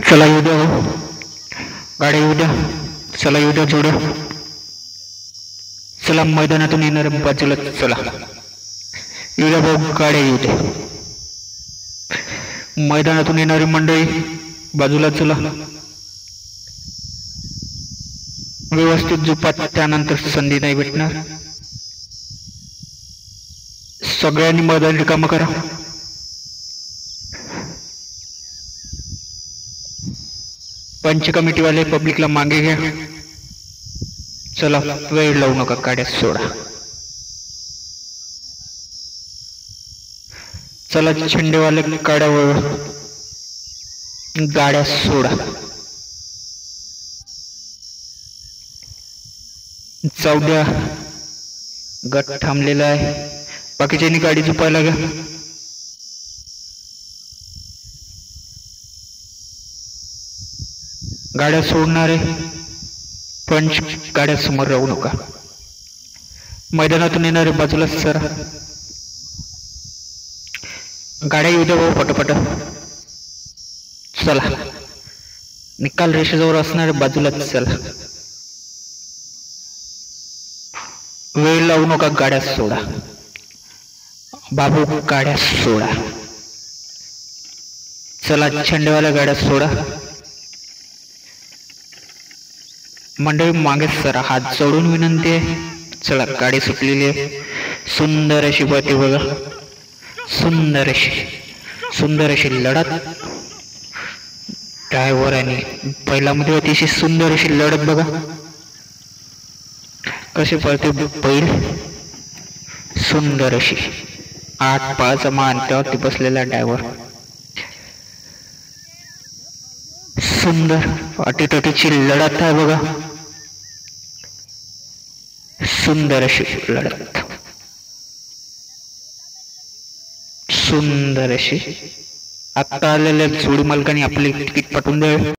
चला येऊ द्या हो, गाड्या येऊ द्या. चला येऊ द्या जोड्या. चला मैदानातून येणाऱ्या बाजूला चला येऊ द्या भाऊ, गाड्या येऊ द्या. मैदानातून येणारी मंडळी बाजूला चला. व्यवस्थित झोपा, त्यानंतर संधी नाही भेटणार. सगळ्यांनी मैदान रिकामं करा. पंच कमिटीवाले पब्लिकला मागे घ्या. चला वेळ लावू नका, गाड्या सोडा. चला झेंडेवाले गाड्यावर गाड्या सोडा. जाऊ द्या, गट थांबलेला आहे. बाकीच्यांनी गाडी झोपायला घ्या. गाड्या सोडणारे पंच गाड्या समोर राहू नका. मैदानातून येणारे बाजूला सर. गाड्या येऊ द्या भाऊ पटपट. चला निकाल रेषेजवळ असणारे बाजूला चला. वेळ लावू नका, गाड्या सोडा. बाबू गाड्या सोडा. चला झेंडेवाल्या गाड्या सोडा. मंडळी मागे सरा, हात जोडून विनंती आहे. चला गाडी सुटलेली आहे. सुंदर अशी पळते बघा, सुंदर अशी लढत. ड्रायव्हर आणि बैलामध्ये अतिशय सुंदर अशी लढत बघा. कशी पळते बैल, सुंदर अशी 8 पायाचा मान त्यावरती बसलेला ड्रायव्हर. सुंदर अटीतटीची लढत आहे बघा. सुंदर अशी लढत, सुंदर अशी. आता आलेल्या जोडी मालकाने आपले तिकीट पाठवून द्यावे.